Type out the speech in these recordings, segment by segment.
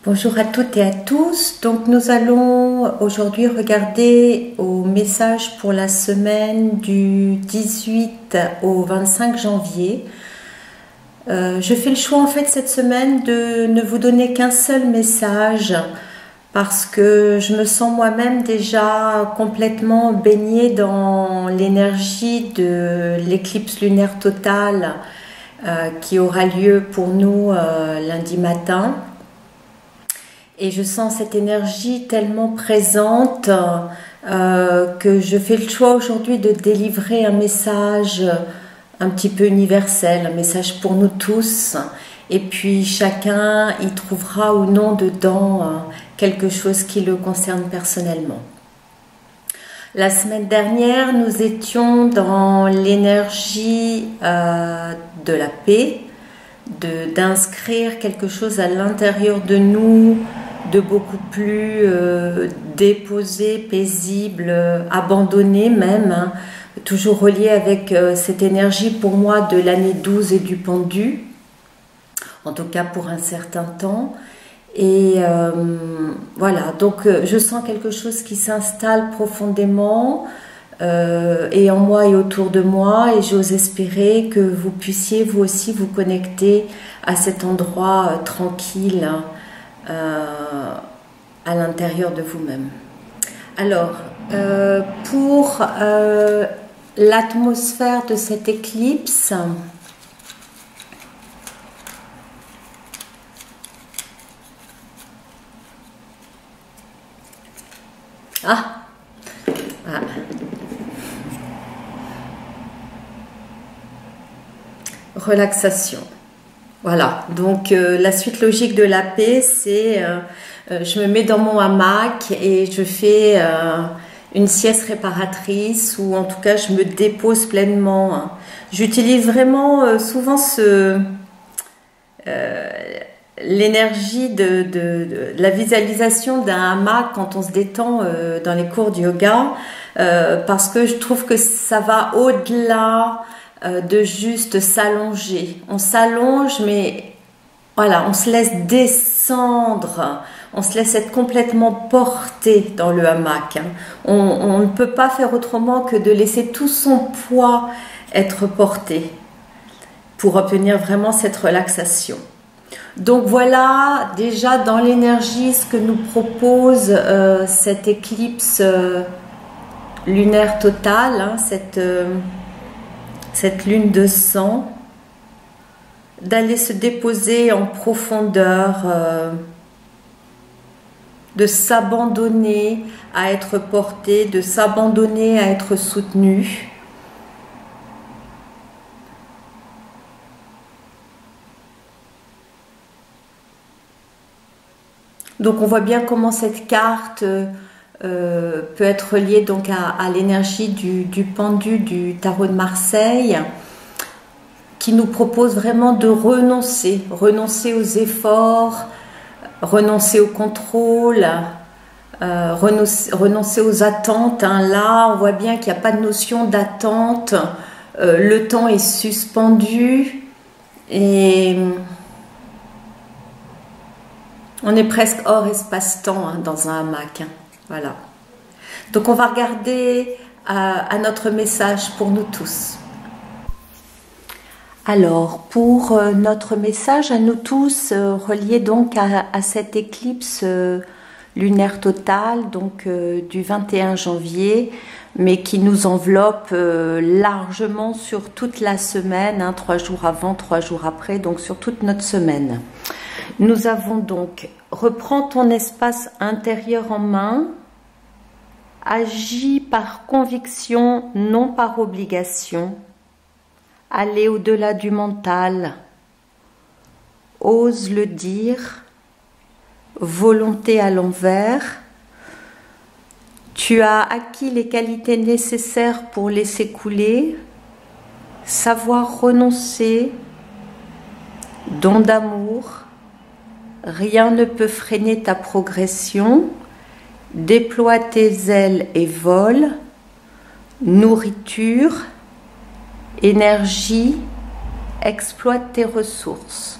Bonjour à toutes et à tous. Donc nous allons aujourd'hui regarder au message pour la semaine du 18 au 25 janvier. Je fais le choix en fait cette semaine de ne vous donner qu'un seul message parce que je me sens moi-même déjà complètement baignée dans l'énergie de l'éclipse lunaire totale qui aura lieu pour nous lundi matin. Et je sens cette énergie tellement présente que je fais le choix aujourd'hui de délivrer un message un petit peu universel, un message pour nous tous. Et puis chacun y trouvera ou non dedans quelque chose qui le concerne personnellement. La semaine dernière, nous étions dans l'énergie de la paix, d'inscrire quelque chose à l'intérieur de nous, de beaucoup plus déposé, paisible, abandonné même, hein, toujours relié avec cette énergie pour moi de l'année 12 et du pendu, en tout cas pour un certain temps. Et voilà, donc je sens quelque chose qui s'installe profondément et en moi et autour de moi, et j'ose espérer que vous puissiez vous aussi vous connecter à cet endroit tranquille à l'intérieur de vous-même. Alors, pour l'atmosphère de cette éclipse, relaxation. Voilà, donc la suite logique de la paix, c'est je me mets dans mon hamac et je fais une sieste réparatrice, ou en tout cas je me dépose pleinement, hein. J'utilise vraiment souvent l'énergie de la visualisation d'un hamac quand on se détend dans les cours de yoga, parce que je trouve que ça va au-delà de juste s'allonger. On s'allonge, mais voilà, on se laisse descendre, on se laisse être complètement porté dans le hamac, hein. On ne peut pas faire autrement que de laisser tout son poids être porté pour obtenir vraiment cette relaxation. Donc voilà déjà dans l'énergie ce que nous propose cette éclipse lunaire totale, hein, cette lune de sang, d'aller se déposer en profondeur, de s'abandonner à être porté, de s'abandonner à être soutenu. Donc on voit bien comment cette carte peut être liée donc à l'énergie du pendu du tarot de Marseille, qui nous propose vraiment de renoncer aux efforts, renoncer au contrôle, renoncer aux attentes, hein. Là, on voit bien qu'il n'y a pas de notion d'attente, le temps est suspendu et on est presque hors espace-temps, hein, dans un hamac, hein. Voilà. Donc on va regarder à notre message pour nous tous. Alors, pour notre message à nous tous, relié donc à cette éclipse lunaire totale, donc du 21 janvier, mais qui nous enveloppe largement sur toute la semaine, hein, 3 jours avant, 3 jours après, donc sur toute notre semaine. Nous avons donc: reprends ton espace intérieur en main, agis par conviction, non par obligation, aller au-delà du mental, ose le dire, volonté à l'envers. Tu as acquis les qualités nécessaires pour laisser couler, savoir renoncer, don d'amour, rien ne peut freiner ta progression, déploie tes ailes et vole, nourriture, énergie, exploite tes ressources.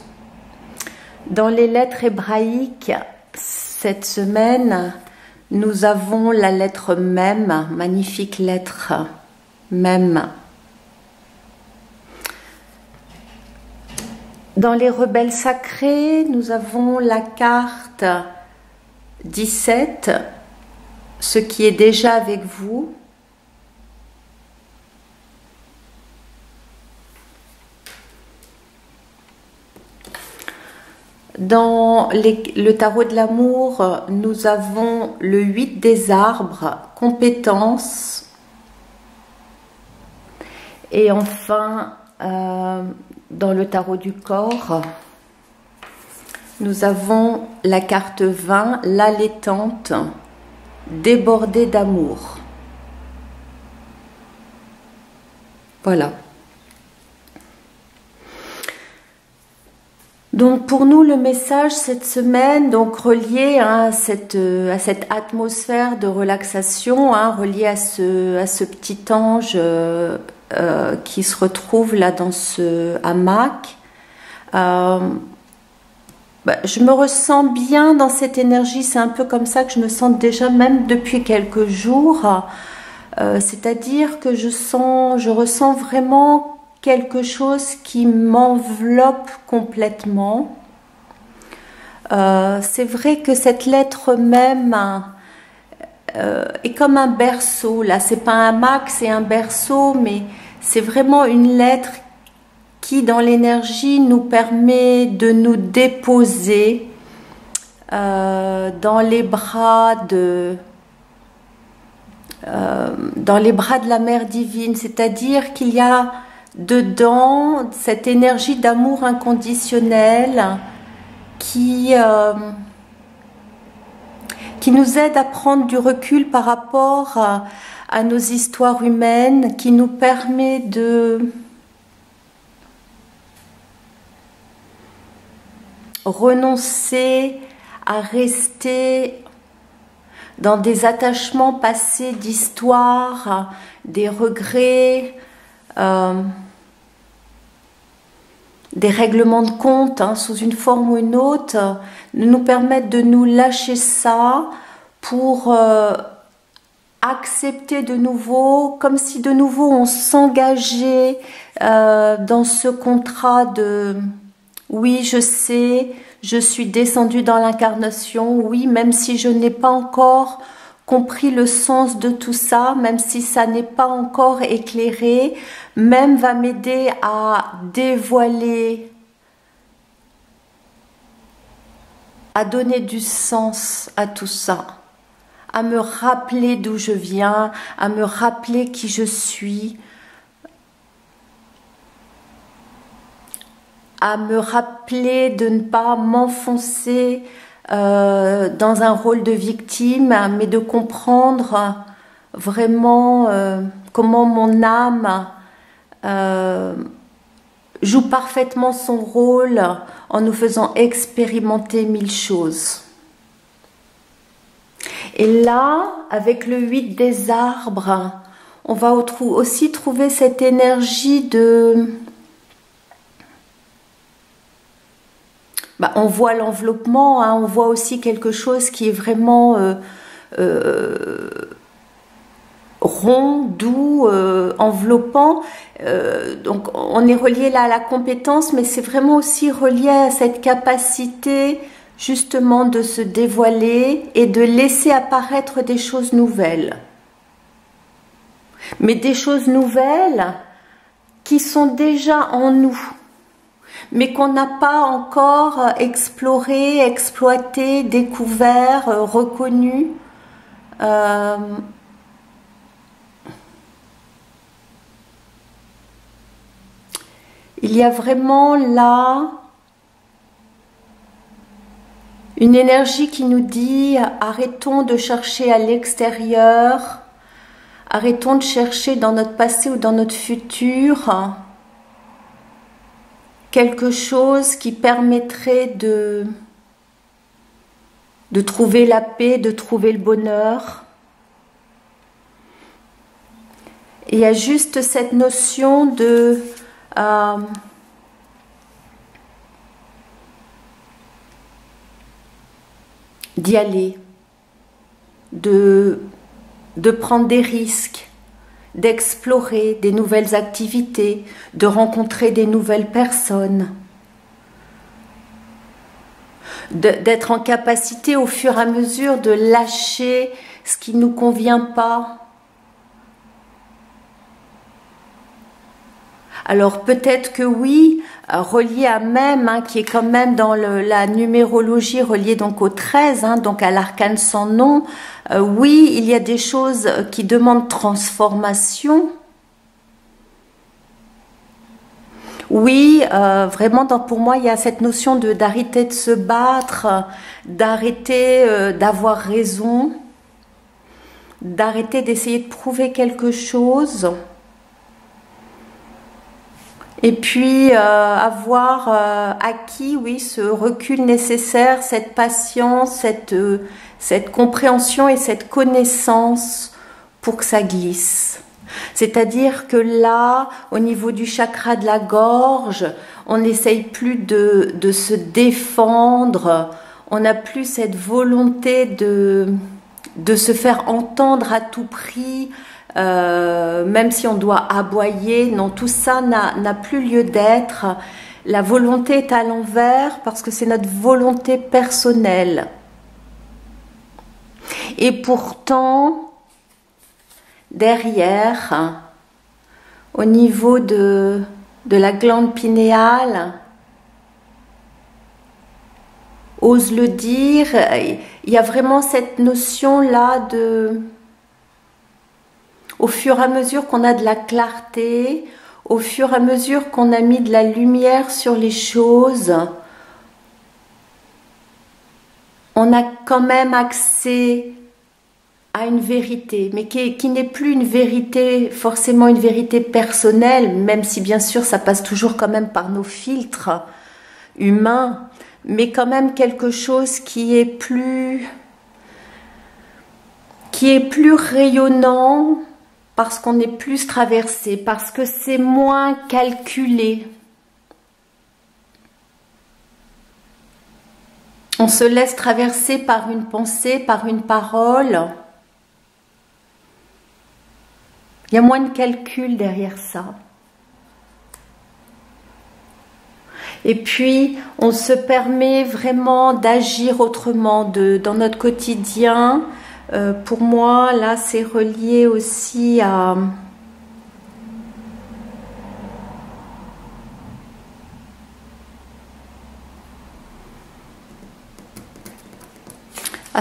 Dans les lettres hébraïques, cette semaine, nous avons la lettre Même, magnifique lettre Même. Dans les rebelles sacrés, nous avons la carte 17, ce qui est déjà avec vous. Dans le tarot de l'amour, nous avons le 8 des arbres, compétences. Et enfin, dans le tarot du corps, nous avons la carte 20, l'allaitante, débordée d'amour. Voilà. Donc pour nous, le message cette semaine, donc relié à cette atmosphère de relaxation, relié à ce petit ange qui se retrouve là dans ce hamac, je me ressens bien dans cette énergie. C'est un peu comme ça que je me sens déjà même depuis quelques jours. C'est-à-dire que je ressens vraiment quelque chose qui m'enveloppe complètement. C'est vrai que cette lettre Même est comme un berceau. Là, c'est pas un hamac, c'est un berceau, mais c'est vraiment une lettre qui, dans l'énergie, nous permet de nous déposer dans les bras de la Mère divine. C'est-à-dire qu'il y a dedans cette énergie d'amour inconditionnel qui nous aide à prendre du recul par rapport à nos histoires humaines, qui nous permet de renoncer à rester dans des attachements passés d'histoire, des regrets, des règlements de compte sous une forme ou une autre, nous permettent de nous lâcher ça pour accepter de nouveau, comme si de nouveau on s'engageait dans ce contrat de oui, je sais, je suis descendue dans l'incarnation, oui, même si je n'ai pas encore compris le sens de tout ça, même si ça n'est pas encore éclairé, même va m'aider à dévoiler, à donner du sens à tout ça, à me rappeler d'où je viens, à me rappeler qui je suis, à me rappeler de ne pas m'enfoncer dans un rôle de victime, mais de comprendre vraiment comment mon âme joue parfaitement son rôle en nous faisant expérimenter 1000 choses. Et là, avec le 8 des arbres, on va aussi trouver cette énergie de... on voit l'enveloppement, on voit aussi quelque chose qui est vraiment rond, doux, enveloppant. Donc on est relié là à la compétence, mais c'est vraiment aussi relié à cette capacité justement de se dévoiler et de laisser apparaître des choses nouvelles. Mais des choses nouvelles qui sont déjà en nous, mais qu'on n'a pas encore exploré, exploité, découvert, reconnu. Il y a vraiment là une énergie qui nous dit arrêtons de chercher à l'extérieur, arrêtons de chercher dans notre passé ou dans notre futur quelque chose qui permettrait de trouver la paix, de trouver le bonheur. Et il y a juste cette notion de d'y aller, de prendre des risques, d'explorer des nouvelles activités, de rencontrer des nouvelles personnes, d'être en capacité au fur et à mesure de lâcher ce qui ne nous convient pas. Alors peut-être que oui, relié à même, qui est quand même dans la numérologie, relié donc au 13, donc à l'arcane sans nom, oui, il y a des choses qui demandent transformation. Oui, vraiment, pour moi, il y a cette notion d'arrêter de se battre, d'arrêter d'avoir raison, d'arrêter d'essayer de prouver quelque chose. Et puis avoir acquis, oui, ce recul nécessaire, cette patience, cette compréhension et cette connaissance pour que ça glisse. C'est-à-dire que là, au niveau du chakra de la gorge, on n'essaye plus de se défendre, on n'a plus cette volonté de se faire entendre à tout prix, même si on doit aboyer. Non, tout ça n'a plus lieu d'être. La volonté est à l'envers parce que c'est notre volonté personnelle. Et pourtant, derrière, au niveau de la glande pinéale, ose le dire, il y a vraiment cette notion-là au fur et à mesure qu'on a de la clarté, au fur et à mesure qu'on a mis de la lumière sur les choses, on a quand même accès à une vérité, mais qui n'est plus une vérité, forcément une vérité personnelle, même si bien sûr ça passe toujours quand même par nos filtres humains, mais quand même quelque chose qui est plus rayonnant, parce qu'on est plus traversé, parce que c'est moins calculé. On se laisse traverser par une pensée, par une parole. Il y a moins de calcul derrière ça. Et puis, on se permet vraiment d'agir autrement dans notre quotidien. Pour moi, là, c'est relié aussi à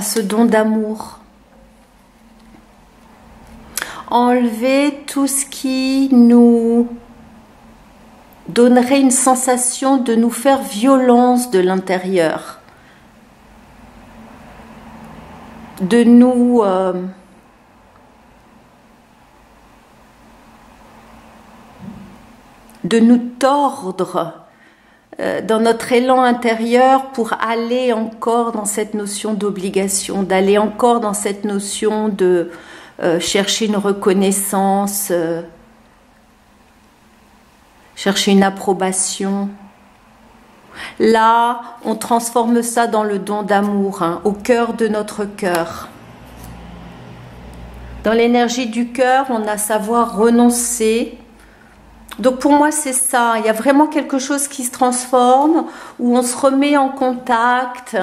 ce don d'amour. Enlever tout ce qui nous donnerait une sensation de nous faire violence de l'intérieur, de nous tordre dans notre élan intérieur pour aller encore dans cette notion d'obligation, d'aller encore dans cette notion de chercher une reconnaissance, chercher une approbation. Là, on transforme ça dans le don d'amour, au cœur de notre cœur. Dans l'énergie du cœur, on a savoir renoncer. Donc pour moi, c'est ça. Il y a vraiment quelque chose qui se transforme, où on se remet en contact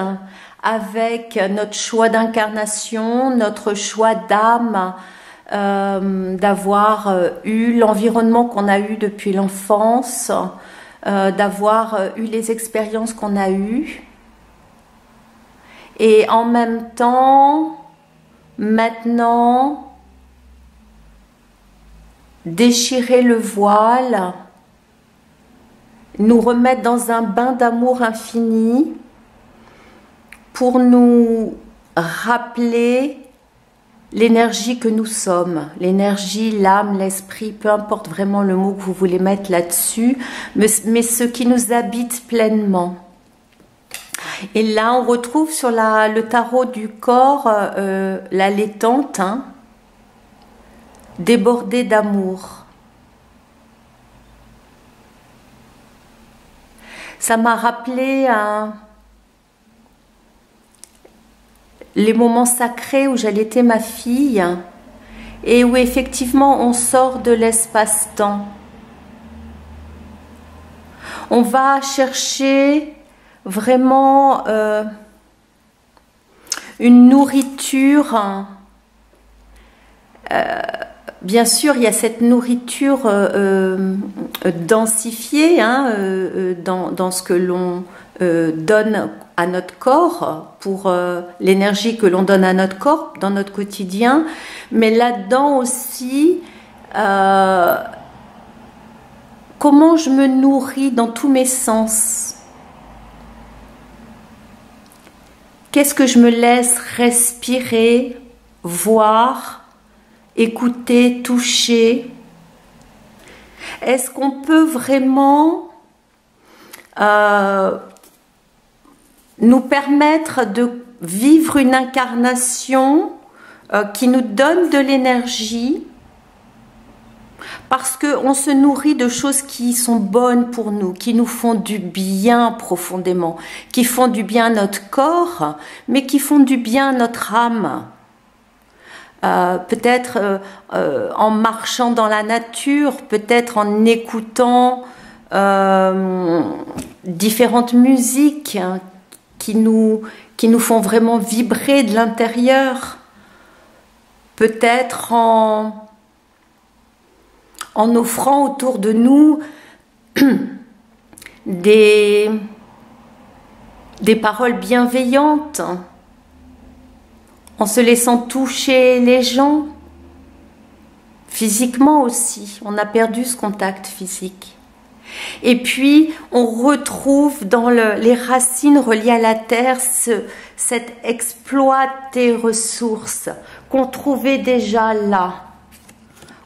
avec notre choix d'incarnation, notre choix d'âme, d'avoir eu l'environnement qu'on a eu depuis l'enfance, d'avoir eu les expériences qu'on a eues. Et en même temps, maintenant, déchirer le voile, nous remettre dans un bain d'amour infini pour nous rappeler l'énergie que nous sommes, l'énergie, l'âme, l'esprit, peu importe vraiment le mot que vous voulez mettre là-dessus, mais ce qui nous habite pleinement. Et là, on retrouve sur le tarot du corps la laitante, débordée d'amour. Ça m'a rappelé les moments sacrés où j'allaitais ma fille et où effectivement on sort de l'espace-temps. On va chercher vraiment une nourriture. Bien sûr, il y a cette nourriture densifiée dans ce que l'on donne à notre corps, pour l'énergie que l'on donne à notre corps dans notre quotidien, mais là-dedans aussi, comment je me nourris dans tous mes sens. Qu'est-ce que je me laisse respirer, voir, écouter, toucher? Est-ce qu'on peut vraiment nous permettre de vivre une incarnation qui nous donne de l'énergie, parce qu'on se nourrit de choses qui sont bonnes pour nous, qui nous font du bien profondément, qui font du bien à notre corps, mais qui font du bien à notre âme. Peut-être en marchant dans la nature, peut-être en écoutant différentes musiques qui nous font vraiment vibrer de l'intérieur, peut-être en offrant autour de nous des paroles bienveillantes, en se laissant toucher les gens, physiquement aussi. On a perdu ce contact physique. Et puis, on retrouve dans les racines reliées à la terre cet exploit des ressources qu'on trouvait déjà là,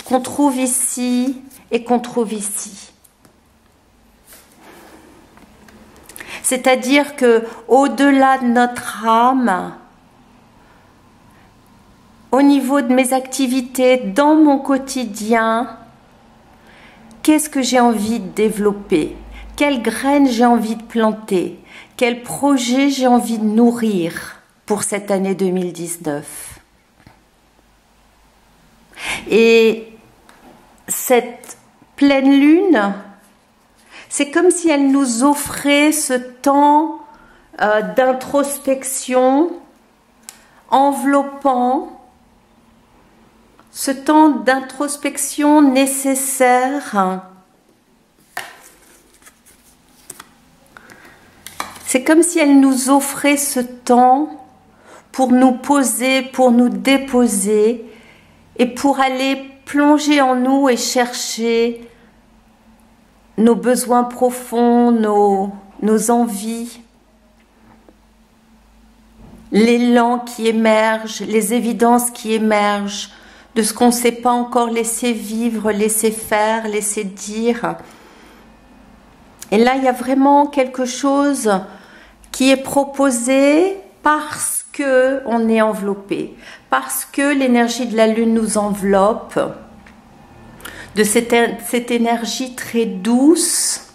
qu'on trouve ici et qu'on trouve ici. C'est-à-dire que au-delà de notre âme, au niveau de mes activités, dans mon quotidien, qu'est-ce que j'ai envie de développer? Quelles graines j'ai envie de planter? Quel projet j'ai envie de nourrir pour cette année 2019? Et cette pleine lune, c'est comme si elle nous offrait ce temps d'introspection enveloppant, ce temps d'introspection nécessaire. C'est comme si elle nous offrait ce temps pour nous poser, pour nous déposer et pour aller plonger en nous et chercher nos besoins profonds, nos envies, l'élan qui émerge, les évidences qui émergent de ce qu'on ne s'est pas encore laissé vivre, laissé faire, laissé dire. Et là, il y a vraiment quelque chose qui est proposé parce qu'on est enveloppé, parce que l'énergie de la lune nous enveloppe, de cette énergie très douce.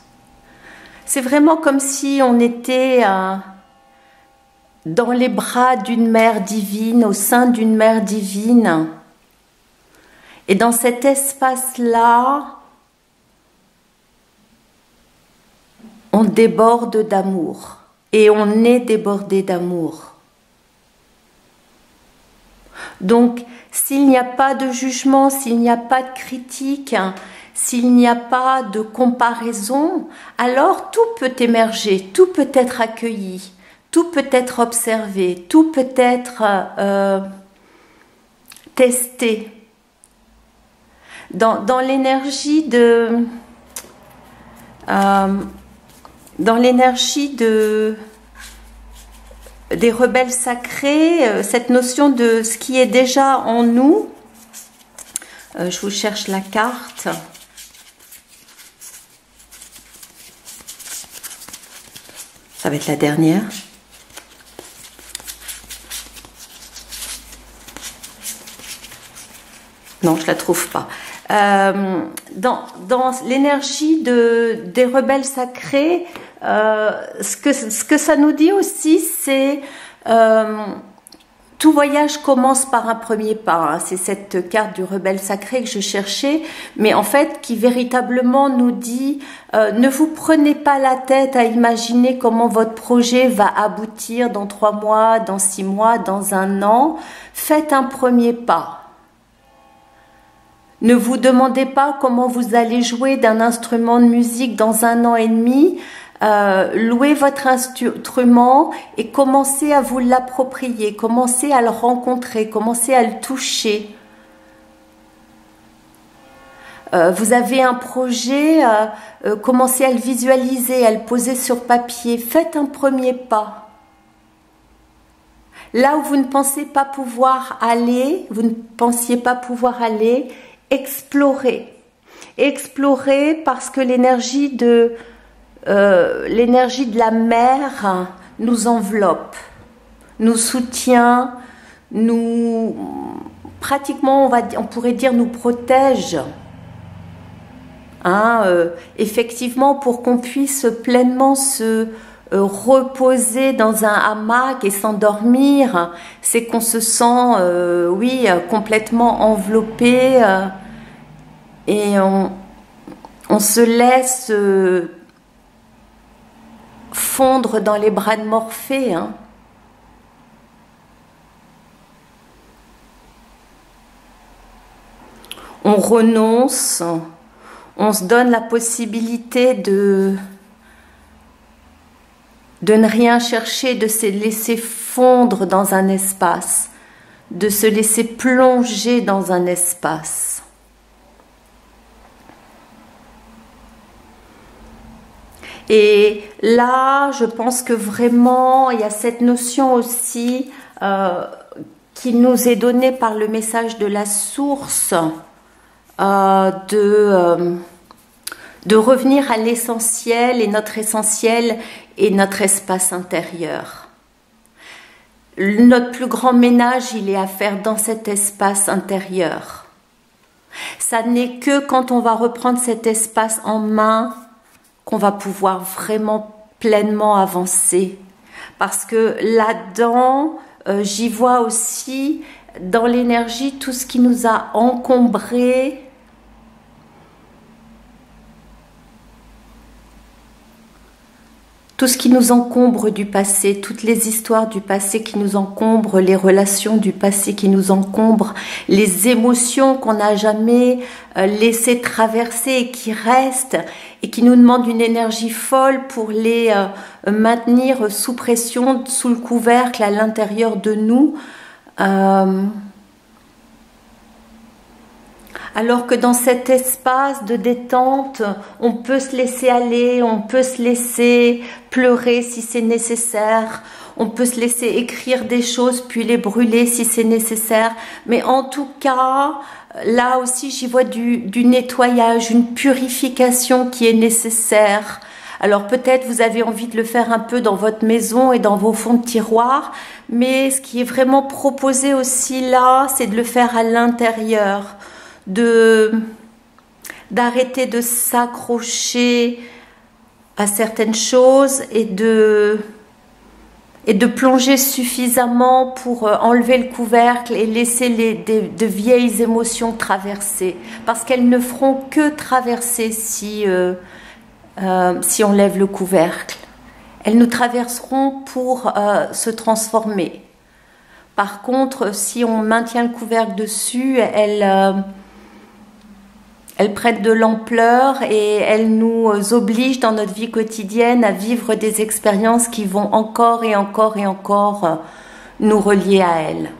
C'est vraiment comme si on était dans les bras d'une mère divine, au sein d'une mère divine. Et dans cet espace-là, on déborde d'amour. Et on est débordé d'amour. Donc, s'il n'y a pas de jugement, s'il n'y a pas de critique, s'il n'y a pas de comparaison, alors tout peut émerger, tout peut être accueilli, tout peut être observé, tout peut être testé. Dans l'énergie des rebelles sacrés, cette notion de ce qui est déjà en nous. Je vous cherche la carte. Ça va être la dernière. Non, je la trouve pas. Dans l'énergie des rebelles sacrés, ce que ça nous dit aussi, c'est tout voyage commence par un premier pas. Hein. C'est cette carte du rebelle sacré que je cherchais, mais en fait qui véritablement nous dit ne vous prenez pas la tête à imaginer comment votre projet va aboutir dans 3 mois, dans 6 mois, dans 1 an. Faites un premier pas. Ne vous demandez pas comment vous allez jouer d'un instrument de musique dans 1 an et demi. Louez votre instrument et commencez à vous l'approprier, commencez à le rencontrer, commencez à le toucher. Vous avez un projet, commencez à le visualiser, à le poser sur papier. Faites un premier pas. Là où vous ne pensez pas pouvoir aller, vous ne pensiez pas pouvoir aller, explorez. Explorez parce que l'énergie de la mer nous enveloppe, nous soutient, pratiquement on pourrait dire nous protège. Hein, effectivement, pour qu'on puisse pleinement se reposer dans un hamac et s'endormir, c'est qu'on se sent, oui, complètement enveloppé et on se laisse fondre dans les bras de Morphée. Hein. On renonce, on se donne la possibilité de ne rien chercher, de se laisser fondre dans un espace, de se laisser plonger dans un espace. Et là, je pense que vraiment, il y a cette notion aussi qui nous est donnée par le message de la source de revenir à l'essentiel, et notre essentiel est notre espace intérieur. Notre plus grand ménage, il est à faire dans cet espace intérieur. Ça n'est que quand on va reprendre cet espace en main qu'on va pouvoir vraiment pleinement avancer. Parce que là-dedans, j'y vois aussi dans l'énergie tout ce qui nous a encombré, tout ce qui nous encombre du passé, toutes les histoires du passé qui nous encombrent, les relations du passé qui nous encombrent, les émotions qu'on n'a jamais laissé traverser et qui restent et qui nous demandent une énergie folle pour les maintenir sous pression, sous le couvercle, à l'intérieur de nous. Alors que dans cet espace de détente, on peut se laisser aller, on peut se laisser pleurer si c'est nécessaire, on peut se laisser écrire des choses puis les brûler si c'est nécessaire. Mais en tout cas, là aussi j'y vois du nettoyage, une purification qui est nécessaire. Alors peut-être vous avez envie de le faire un peu dans votre maison et dans vos fonds de tiroir, mais ce qui est vraiment proposé aussi là, c'est de le faire à l'intérieur. D'arrêter de s'accrocher à certaines choses et de plonger suffisamment pour enlever le couvercle et laisser de vieilles émotions traverser, parce qu'elles ne feront que traverser si on lève le couvercle. Elles nous traverseront pour se transformer. Par contre, si on maintient le couvercle dessus, elles prennent de l'ampleur et elles nous obligent dans notre vie quotidienne à vivre des expériences qui vont encore et encore et encore nous relier à elles.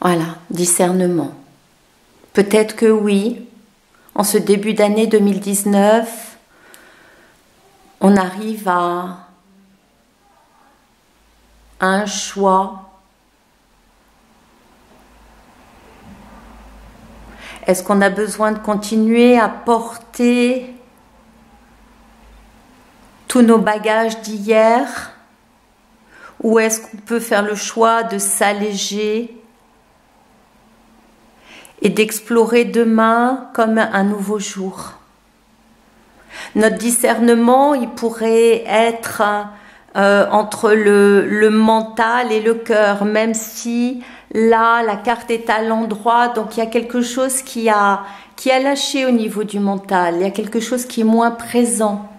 Voilà, discernement. Peut-être que oui. En ce début d'année 2019, on arrive à un choix. Est-ce qu'on a besoin de continuer à porter tous nos bagages d'hier, ou est-ce qu'on peut faire le choix de s'alléger et d'explorer demain comme un nouveau jour. Notre discernement, il pourrait être entre le mental et le cœur, même si là, la carte est à l'endroit, donc il y a quelque chose qui a lâché au niveau du mental, il y a quelque chose qui est moins présent.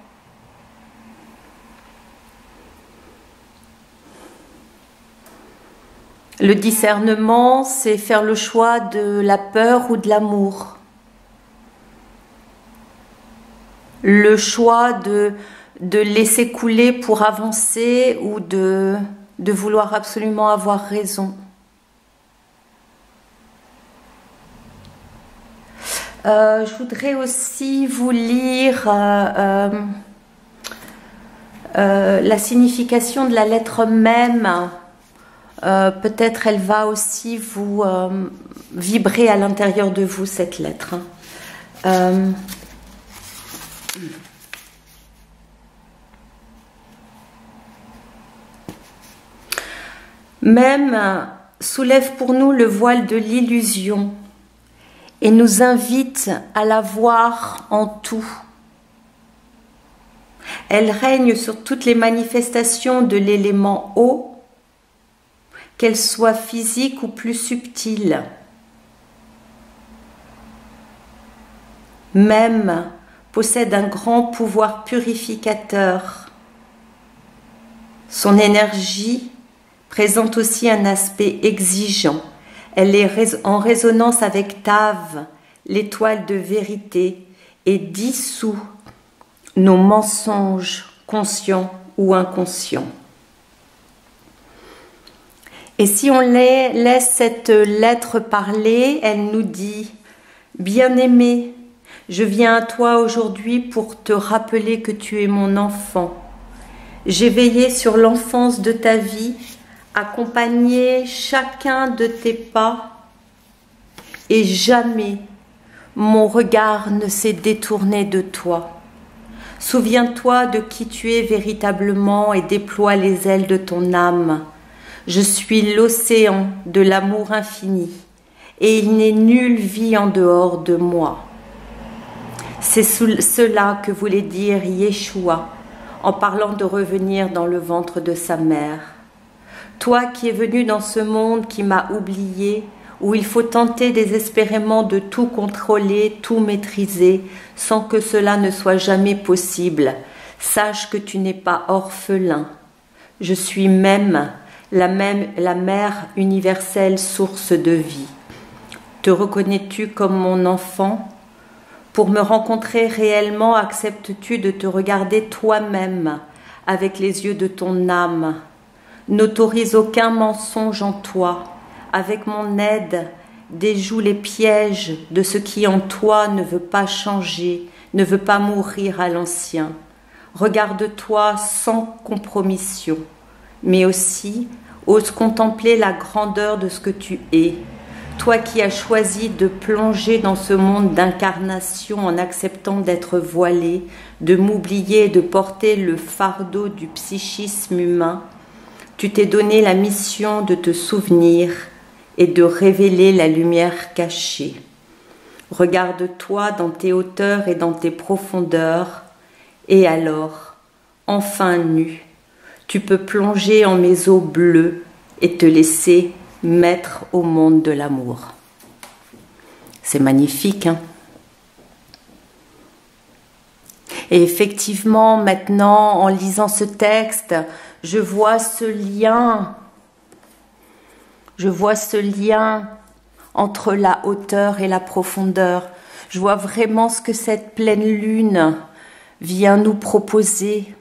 Le discernement, c'est faire le choix de la peur ou de l'amour. Le choix de laisser couler pour avancer ou de vouloir absolument avoir raison. Je voudrais aussi vous lire la signification de la lettre même. Peut-être elle va aussi vous vibrer à l'intérieur de vous, cette lettre. Même soulève pour nous le voile de l'illusion et nous invite à la voir en tout. Elle règne sur toutes les manifestations de l'élément eau, qu'elles soient physiques ou plus subtiles. Même possède un grand pouvoir purificateur. Son énergie présente aussi un aspect exigeant. Elle est en résonance avec Tav, l'étoile de vérité, et dissout nos mensonges conscients ou inconscients. Et si on laisse cette lettre parler, elle nous dit « Bien-aimé, je viens à toi aujourd'hui pour te rappeler que tu es mon enfant. J'ai veillé sur l'enfance de ta vie, accompagné chacun de tes pas, et jamais mon regard ne s'est détourné de toi. Souviens-toi de qui tu es véritablement et déploie les ailes de ton âme. Je suis l'océan de l'amour infini, et il n'est nulle vie en dehors de moi. » C'est cela que voulait dire Yeshua en parlant de revenir dans le ventre de sa mère. Toi qui es venu dans ce monde qui m'a oublié, où il faut tenter désespérément de tout contrôler, tout maîtriser, sans que cela ne soit jamais possible, sache que tu n'es pas orphelin. Je suis même la mère universelle, source de vie. Te reconnais-tu comme mon enfant? Pour me rencontrer réellement, acceptes-tu de te regarder toi-même avec les yeux de ton âme? N'autorise aucun mensonge en toi. Avec mon aide, déjoue les pièges de ce qui en toi ne veut pas changer, ne veut pas mourir à l'ancien. Regarde-toi sans compromission, mais aussi ose contempler la grandeur de ce que tu es. Toi qui as choisi de plonger dans ce monde d'incarnation en acceptant d'être voilé, de m'oublier et de porter le fardeau du psychisme humain, tu t'es donné la mission de te souvenir et de révéler la lumière cachée. Regarde-toi dans tes hauteurs et dans tes profondeurs, et alors, enfin nu, tu peux plonger en mes eaux bleues et te laisser mettre au monde de l'amour. C'est magnifique, hein? Et effectivement, maintenant, en lisant ce texte, je vois ce lien. Je vois ce lien entre la hauteur et la profondeur. Je vois vraiment ce que cette pleine lune vient nous proposer.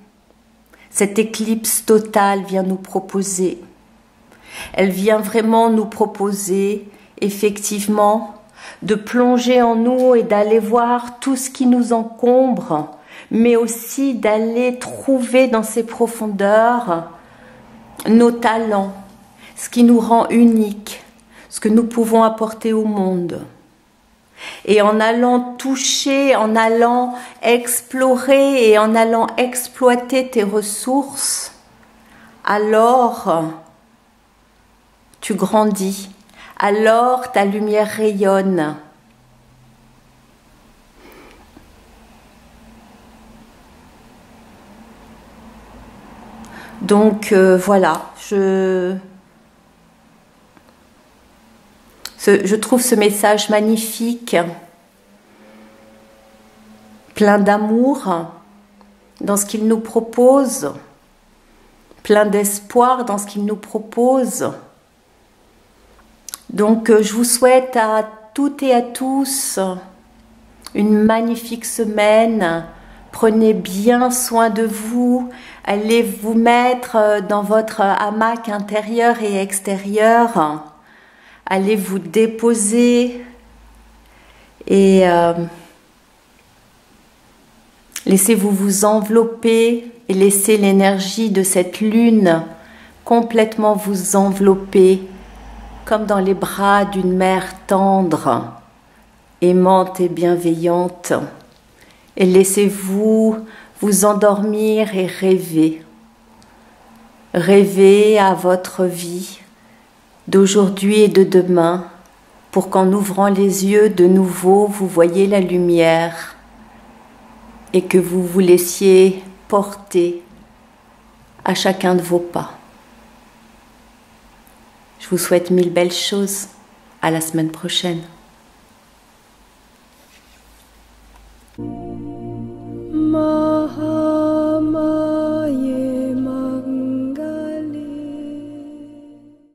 Cette éclipse totale vient nous proposer. Elle vient vraiment nous proposer, effectivement, de plonger en nous et d'aller voir tout ce qui nous encombre, mais aussi d'aller trouver dans ces profondeurs nos talents, ce qui nous rend uniques, ce que nous pouvons apporter au monde. Et en allant toucher, en allant explorer et en allant exploiter tes ressources, alors tu grandis. alors ta lumière rayonne. Donc voilà, je trouve ce message magnifique, plein d'amour dans ce qu'il nous propose, plein d'espoir dans ce qu'il nous propose. Donc je vous souhaite à toutes et à tous une magnifique semaine. Prenez bien soin de vous. Allez vous mettre dans votre hamac intérieur et extérieur. Allez vous déposer et laissez-vous vous envelopper et laissez l'énergie de cette lune complètement vous envelopper comme dans les bras d'une mère tendre, aimante et bienveillante. Et laissez-vous vous endormir et rêver. Rêver à votre vie d'aujourd'hui et de demain pour qu'en ouvrant les yeux de nouveau, vous voyez la lumière et que vous vous laissiez porter à chacun de vos pas. Je vous souhaite mille belles choses. À la semaine prochaine. More